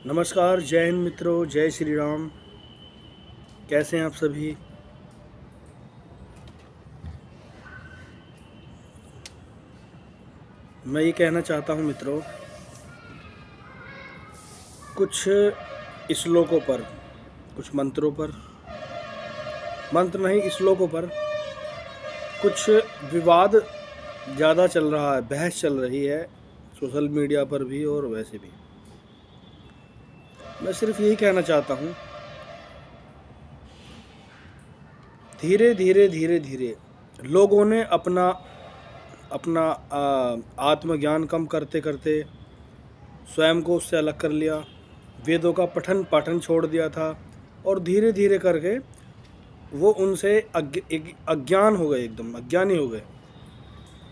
नमस्कार, जय हिंद मित्रों, जय श्री राम। कैसे हैं आप सभी? मैं ये कहना चाहता हूं मित्रों, कुछ श्लोकों पर, कुछ मंत्रों पर, मंत्र नहीं श्लोकों पर कुछ विवाद ज़्यादा चल रहा है, बहस चल रही है सोशल मीडिया पर भी और वैसे भी। मैं सिर्फ यही कहना चाहता हूँ, धीरे धीरे लोगों ने अपना आत्मज्ञान कम करते करते स्वयं को उससे अलग कर लिया, वेदों का पठन पाठन छोड़ दिया था और धीरे धीरे करके वो उनसे अज्ञान हो गए, एकदम अज्ञानी हो गए,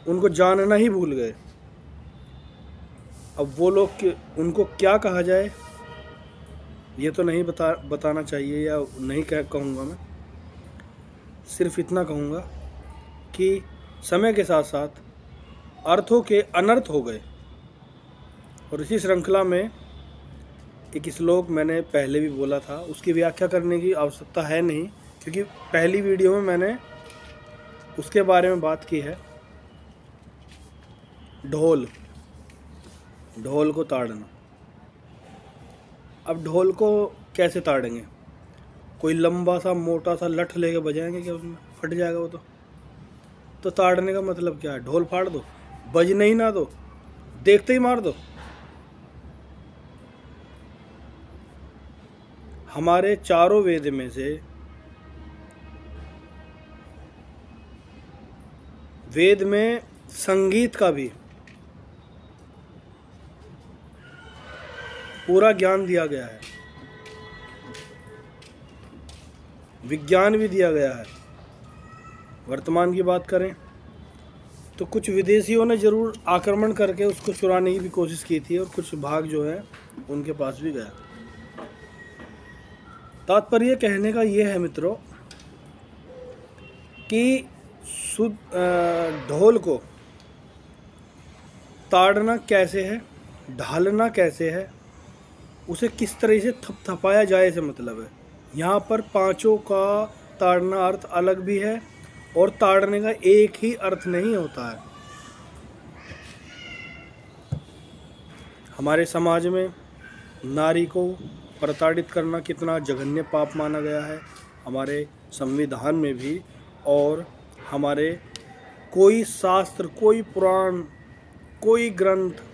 उनको जानना ही भूल गए। अब वो लोग उनको क्या कहा जाए ये तो नहीं बताना चाहिए, या नहीं कहूँगा। मैं सिर्फ इतना कहूँगा कि समय के साथ साथ अर्थों के अनर्थ हो गए। और इसी श्रृंखला में एक श्लोक मैंने पहले भी बोला था, उसकी व्याख्या करने की आवश्यकता है नहीं, क्योंकि पहली वीडियो में मैंने उसके बारे में बात की है। ढोल को ताड़ना। अब ढोल को कैसे ताड़ेंगे? कोई लंबा सा मोटा सा लठ लेके बजाएंगे क्या? उसमें फट जाएगा वो तो ताड़ने का मतलब क्या है? ढोल फाड़ दो, बजने ही ना दो, देखते ही मार दो। हमारे चारों वेद में से वेद में संगीत का भी पूरा ज्ञान दिया गया है, विज्ञान भी दिया गया है। वर्तमान की बात करें तो कुछ विदेशियों ने ज़रूर आक्रमण करके उसको चुराने की भी कोशिश की थी और कुछ भाग जो है उनके पास भी गया। तात्पर्य कहने का ये है मित्रों कि ढोल को ताड़ना कैसे है, ढालना कैसे है, उसे किस तरह से थपथपाया जाए से मतलब है। यहाँ पर पांचों का ताड़ना अर्थ अलग भी है और ताड़ने का एक ही अर्थ नहीं होता है। हमारे समाज में नारी को प्रताड़ित करना कितना जघन्य पाप माना गया है, हमारे संविधान में भी। और हमारे कोई शास्त्र, कोई पुराण, कोई ग्रंथ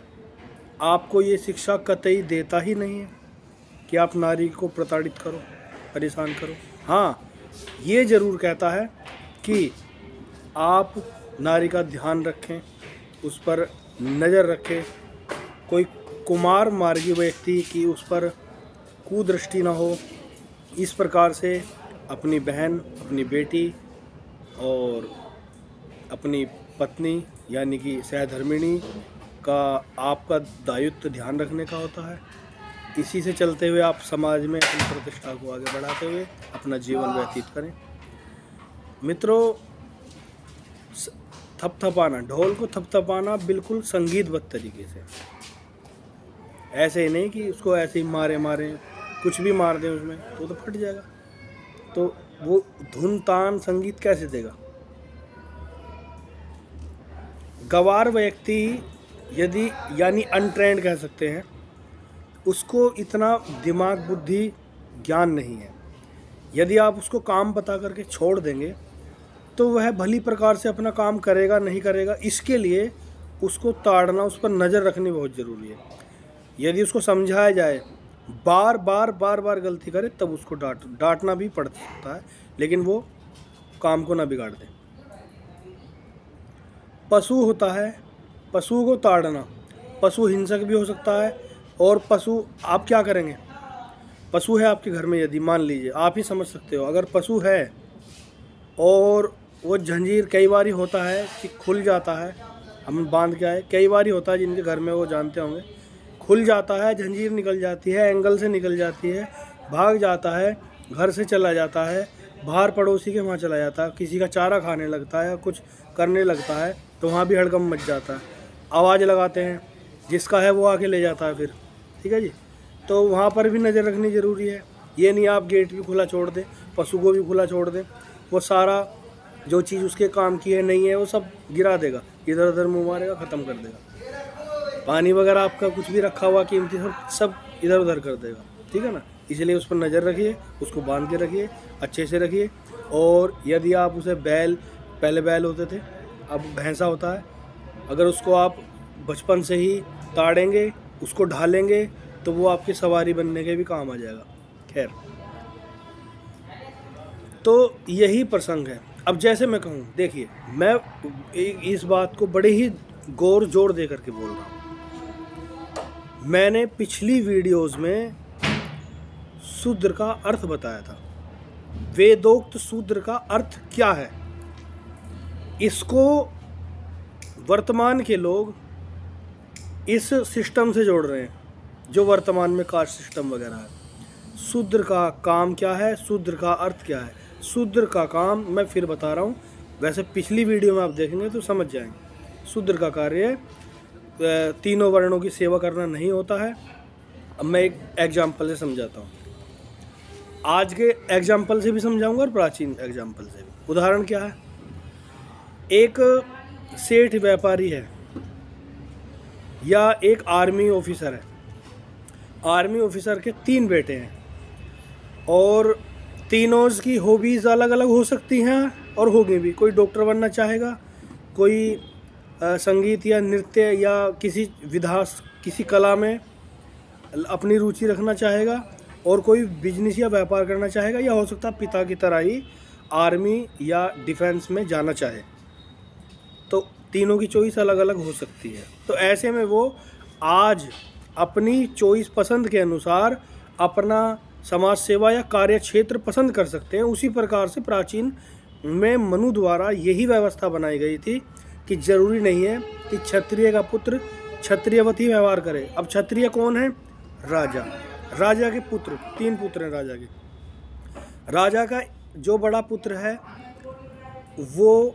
आपको ये शिक्षा कतई देता ही नहीं है कि आप नारी को प्रताड़ित करो, परेशान करो। हाँ, ये ज़रूर कहता है कि आप नारी का ध्यान रखें, उस पर नज़र रखें, कोई कुमार मार्गी व्यक्ति की उस पर कुदृष्टि ना हो। इस प्रकार से अपनी बहन, अपनी बेटी और अपनी पत्नी यानी कि सहधर्मिणी का आपका दायित्व ध्यान रखने का होता है। इसी से चलते हुए आप समाज में अपनी प्रतिष्ठा को आगे बढ़ाते हुए अपना जीवन व्यतीत करें। मित्रों, थपथपाना, ढोल को थपथपाना बिल्कुल संगीतबद्ध तरीके से, ऐसे ही नहीं कि उसको ऐसे ही मारे कुछ भी मार दें उसमें तो फट जाएगा। तो वो धुन तान संगीत कैसे देगा? गवार व्यक्ति यदि, यानी अनट्रेंड कह सकते हैं, उसको इतना दिमाग बुद्धि ज्ञान नहीं है। यदि आप उसको काम बता करके छोड़ देंगे तो वह भली प्रकार से अपना काम करेगा नहीं करेगा। इसके लिए उसको ताड़ना, उस पर नज़र रखनी बहुत ज़रूरी है। यदि उसको समझाया जाए, बार बार गलती करे तब उसको डांटना भी पड़ सकता है, लेकिन वो काम को ना बिगाड़ दे। पशु होता है, पशु को ताड़ना, पशु हिंसक भी हो सकता है। और पशु, आप क्या करेंगे? पशु है आपके घर में, यदि मान लीजिए, आप ही समझ सकते हो, अगर पशु है और वो जंजीर, कई बार ही होता है कि खुल जाता है, हम बांध के आए, कई बार ही होता है, जिनके घर में वो जानते होंगे, खुल जाता है, जंजीर निकल जाती है, एंगल से निकल जाती है, भाग जाता है, घर से चला जाता है, बाहर पड़ोसी के वहाँ चला जाता है, किसी का चारा खाने लगता है, कुछ करने लगता है, तो वहाँ भी हड़कंप मच जाता है। आवाज़ लगाते हैं, जिसका है वो आके ले जाता है फिर, ठीक है जी। तो वहाँ पर भी नज़र रखनी ज़रूरी है। ये नहीं आप गेट भी खुला छोड़ दें, पशु को भी खुला छोड़ दें, वो सारा जो चीज़ उसके काम की है नहीं है वो सब गिरा देगा, इधर उधर मुँह मारेगा, ख़त्म कर देगा। पानी वगैरह आपका कुछ भी रखा हुआ कीमती सब इधर उधर कर देगा, ठीक है ना। इसलिए उस पर नज़र रखिए, उसको बांध के रखिए, अच्छे से रखिए। और यदि आप उसे पहले बैल होते थे, अब भैंसा होता है, अगर उसको आप बचपन से ही ताड़ेंगे, उसको ढालेंगे, तो वो आपकी सवारी बनने के भी काम आ जाएगा। खैर, तो यही प्रसंग है। अब जैसे मैं कहूँ, देखिए मैं इस बात को बड़े ही गौर जोर दे करके बोल रहा हूँ। मैंने पिछली वीडियोस में शूद्र का अर्थ बताया था। वेदोक्त शूद्र का अर्थ क्या है, इसको वर्तमान के लोग इस सिस्टम से जोड़ रहे हैं जो वर्तमान में कास्ट सिस्टम वगैरह है। शूद्र का काम क्या है, शूद्र का अर्थ क्या है। शूद्र का काम मैं फिर बता रहा हूँ, वैसे पिछली वीडियो में आप देखेंगे तो समझ जाएंगे। शूद्र का कार्य तीनों वर्णों की सेवा करना नहीं होता है। अब मैं एक एग्जाम्पल से समझाता हूँ, आज के एग्जाम्पल से भी समझाऊंगा और प्राचीन एग्जाम्पल से भी। उदाहरण क्या है, एक सेठ व्यापारी है या एक आर्मी ऑफिसर है। आर्मी ऑफिसर के 3 बेटे हैं और तीनों की हॉबीज़ अलग अलग हो सकती हैं और होगी भी। कोई डॉक्टर बनना चाहेगा, कोई संगीत या नृत्य या किसी विधा, किसी कला में अपनी रुचि रखना चाहेगा, और कोई बिजनेस या व्यापार करना चाहेगा, या हो सकता है पिता की तरह ही आर्मी या डिफेंस में जाना चाहे। तो तीनों की चॉइस अलग अलग हो सकती है। तो ऐसे में वो आज अपनी चॉइस पसंद के अनुसार अपना समाज सेवा या कार्य क्षेत्र पसंद कर सकते हैं। उसी प्रकार से प्राचीन में मनु द्वारा यही व्यवस्था बनाई गई थी कि जरूरी नहीं है कि क्षत्रिय का पुत्र क्षत्रियवत ही व्यवहार करे। अब क्षत्रिय कौन है? राजा। राजा के पुत्र, 3 पुत्र हैं राजा के। राजा का जो बड़ा पुत्र है वो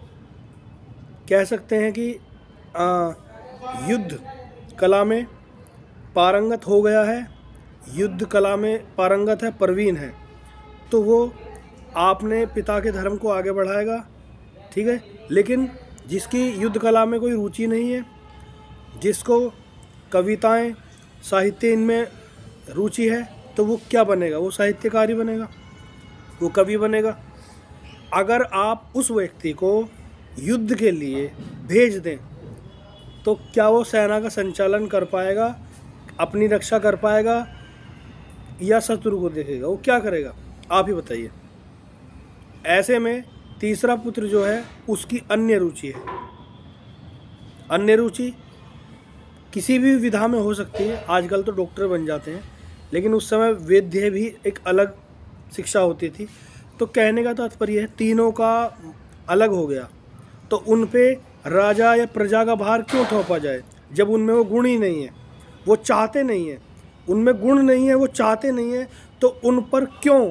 कह सकते हैं कि युद्ध कला में पारंगत हो गया है, युद्ध कला में पारंगत है, प्रवीण है। तो वो आपने पिता के धर्म को आगे बढ़ाएगा, ठीक है। लेकिन जिसकी युद्ध कला में कोई रुचि नहीं है, जिसको कविताएं साहित्य इनमें रुचि है, तो वो क्या बनेगा? वो साहित्यकार ही बनेगा, वो कवि बनेगा। अगर आप उस व्यक्ति को युद्ध के लिए भेज दें तो क्या वो सेना का संचालन कर पाएगा, अपनी रक्षा कर पाएगा, या शत्रु को देखेगा? वो क्या करेगा? आप ही बताइए। ऐसे में तीसरा पुत्र जो है उसकी अन्य रुचि है। अन्य रुचि किसी भी विधा में हो सकती है। आजकल तो डॉक्टर बन जाते हैं, लेकिन उस समय वैद्य भी एक अलग शिक्षा होती थी। तो कहने का तात्पर्य है तीनों का अलग हो गया, तो उन पे राजा या प्रजा का भार क्यों थोपा जाए जब उनमें वो गुण ही नहीं है, वो चाहते नहीं है, उनमें गुण नहीं है, वो चाहते नहीं है, तो उन पर क्यों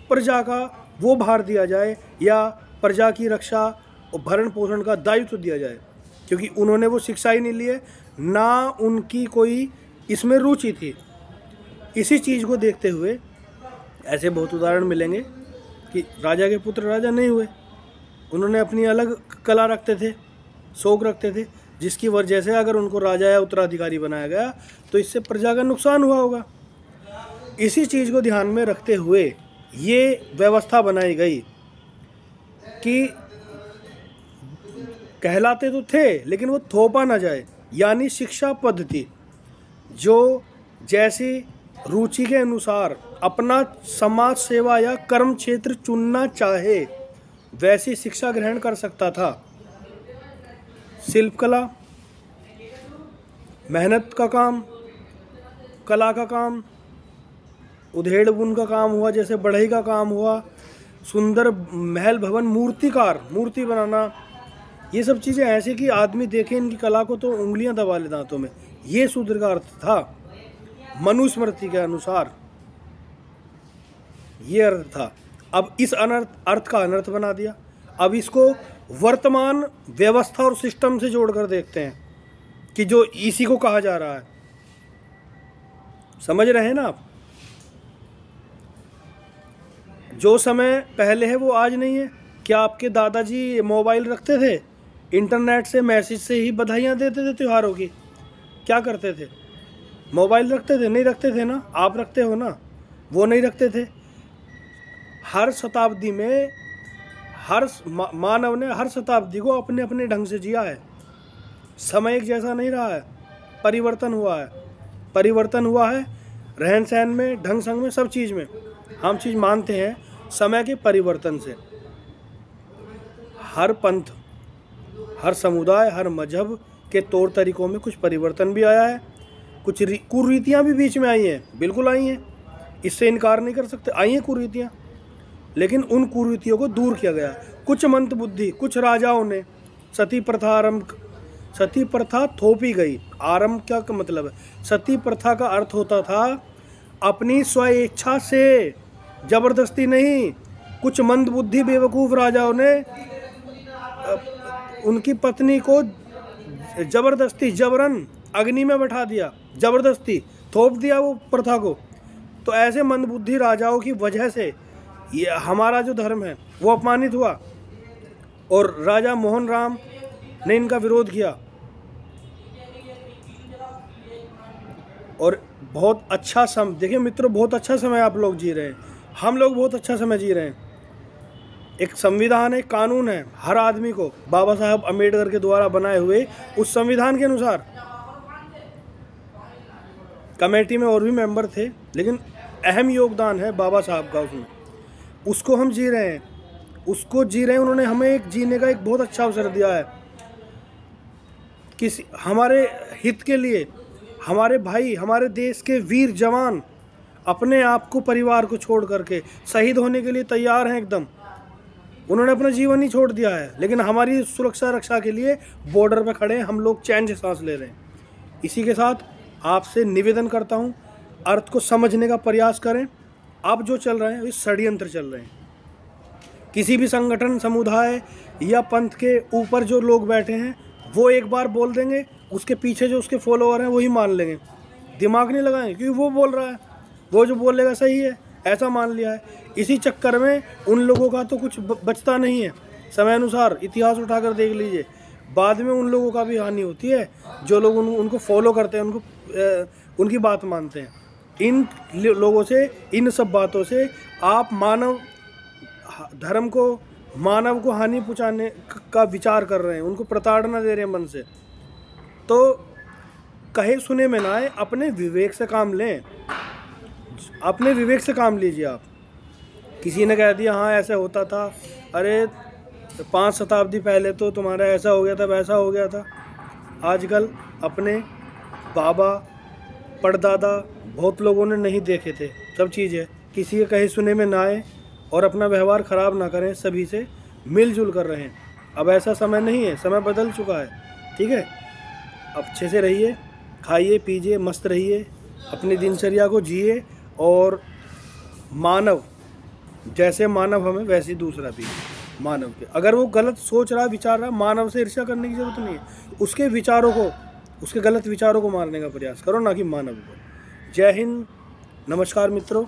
प्रजा का वो भार दिया जाए या प्रजा की रक्षा और भरण पोषण का दायित्व दिया जाए, क्योंकि उन्होंने वो शिक्षा ही नहीं ली है, ना उनकी कोई इसमें रुचि थी। इसी चीज़ को देखते हुए ऐसे बहुत उदाहरण मिलेंगे कि राजा के पुत्र राजा नहीं हुए, उन्होंने अपनी अलग कला रखते थे, शौक रखते थे, जिसकी वजह से अगर उनको राजा या उत्तराधिकारी बनाया गया तो इससे प्रजा का नुकसान हुआ होगा। इसी चीज़ को ध्यान में रखते हुए ये व्यवस्था बनाई गई कि कहलाते तो थे लेकिन वो थोपा ना जाए, यानी शिक्षा पद्धति जो जैसी रुचि के अनुसार अपना समाज सेवा या कर्म क्षेत्र चुनना चाहे वैसी शिक्षा ग्रहण कर सकता था। शिल्पकला, मेहनत का काम, कला का काम, उधेड़ बुन का काम हुआ, जैसे बढ़ई का काम हुआ, सुंदर महल भवन, मूर्तिकार, मूर्ति बनाना, ये सब चीज़ें ऐसे कि आदमी देखे इनकी कला को तो उंगलियां दबा ले दांतों में। ये शूद्र का अर्थ था मनुस्मृति के अनुसार, ये अर्थ था। अब इस अर्थ का अनर्थ बना दिया। अब इसको वर्तमान व्यवस्था और सिस्टम से जोड़कर देखते हैं कि जो इसी को कहा जा रहा है। समझ रहे हैं ना आप? जो समय पहले है वो आज नहीं है। क्या आपके दादाजी मोबाइल रखते थे? इंटरनेट से मैसेज से ही बधाइयाँ देते थे त्योहारों की? क्या करते थे? मोबाइल रखते थे? नहीं रखते थे ना। आप रखते हो ना, वो नहीं रखते थे। हर शताब्दी में हर मानव ने हर शताब्दी को अपने अपने ढंग से जिया है। समय एक जैसा नहीं रहा है, परिवर्तन हुआ है। परिवर्तन हुआ है रहन सहन में, ढंग संग में, सब चीज़ में। हम चीज़ मानते हैं समय के परिवर्तन से। हर पंथ, हर समुदाय, हर मजहब के तौर तरीक़ों में कुछ परिवर्तन भी आया है। कुछ कुरीतियाँ भी बीच में आई हैं, बिल्कुल आई हैं, इससे इनकार नहीं कर सकते, आई हैं कुरीतियाँ। लेकिन उन कुरीतियों को दूर किया गया। कुछ मंदबुद्धि, कुछ राजाओं ने सती प्रथा थोपी गई। आरंभ क्या का मतलब है? सती प्रथा का अर्थ होता था अपनी स्वेच्छा से, जबरदस्ती नहीं। कुछ मंदबुद्धि बेवकूफ़ राजाओं ने उनकी पत्नी को जबरदस्ती, जबरन अग्नि में बैठा दिया, जबरदस्ती थोप दिया वो प्रथा को। तो ऐसे मंदबुद्धि राजाओं की वजह से ये हमारा जो धर्म है वो अपमानित हुआ, और राजा मोहन राम ने इनका विरोध किया। और बहुत अच्छा समय, देखिए मित्रों, बहुत अच्छा समय आप लोग जी रहे हैं, हम लोग बहुत अच्छा समय जी रहे हैं। एक संविधान है, कानून है, हर आदमी को बाबा साहब अम्बेडकर के द्वारा बनाए हुए उस संविधान के अनुसार। कमेटी में और भी मेंबर थे, लेकिन अहम योगदान है बाबा साहब का उसमें। उसको हम जी रहे हैं, उसको जी रहे हैं। उन्होंने हमें एक जीने का एक बहुत अच्छा अवसर दिया है, किसी हमारे हित के लिए। हमारे भाई, हमारे देश के वीर जवान अपने आप को, परिवार को छोड़ करके शहीद होने के लिए तैयार हैं एकदम। उन्होंने अपना जीवन ही छोड़ दिया है, लेकिन हमारी सुरक्षा रक्षा के लिए बॉर्डर पर खड़े हैं। हम लोग चैन से सांस ले रहे हैं। इसी के साथ आपसे निवेदन करता हूँ, अर्थ को समझने का प्रयास करें। अब जो चल रहे हैं ये षड्यंत्र चल रहे हैं। किसी भी संगठन, समुदाय या पंथ के ऊपर जो लोग बैठे हैं वो एक बार बोल देंगे, उसके पीछे जो उसके फॉलोअर हैं वही मान लेंगे। दिमाग नहीं लगाएंगे, क्योंकि वो बोल रहा है, वो जो बोलेगा सही है, ऐसा मान लिया है। इसी चक्कर में उन लोगों का तो कुछ बचता नहीं है। समय अनुसार इतिहास उठाकर देख लीजिए, बाद में उन लोगों का भी हानि होती है जो लोग उनको फॉलो करते हैं, उनकी बात मानते हैं। इन लोगों से, इन सब बातों से आप मानव धर्म को, मानव को हानि पहुंचाने का विचार कर रहे हैं, उनको प्रताड़ना दे रहे हैं मन से। तो कहे सुने में ना आए, अपने विवेक से काम लें, अपने विवेक से काम लीजिए आप। किसी ने कह दिया हाँ ऐसे होता था, अरे 5 शताब्दी पहले तो तुम्हारा ऐसा हो गया था, वैसा हो गया था। आजकल अपने बाबा, परदादा बहुत लोगों ने नहीं देखे थे, सब चीज़ है। किसी के कहे सुने में ना आए और अपना व्यवहार ख़राब ना करें, सभी से मिलजुल कर रहें। अब ऐसा समय नहीं है, समय बदल चुका है, ठीक है। अब अच्छे से रहिए, खाइए पीजिए, मस्त रहिए, अपनी दिनचर्या को जिए, और मानव जैसे मानव हमें वैसे दूसरा भी मानव के। अगर वो गलत सोच रहा, विचार रहा, मानव से ईर्ष्या करने की ज़रूरत नहीं है। उसके विचारों को, उसके गलत विचारों को मारने का प्रयास करो, ना कि मानव को। जय हिंद, नमस्कार मित्रों।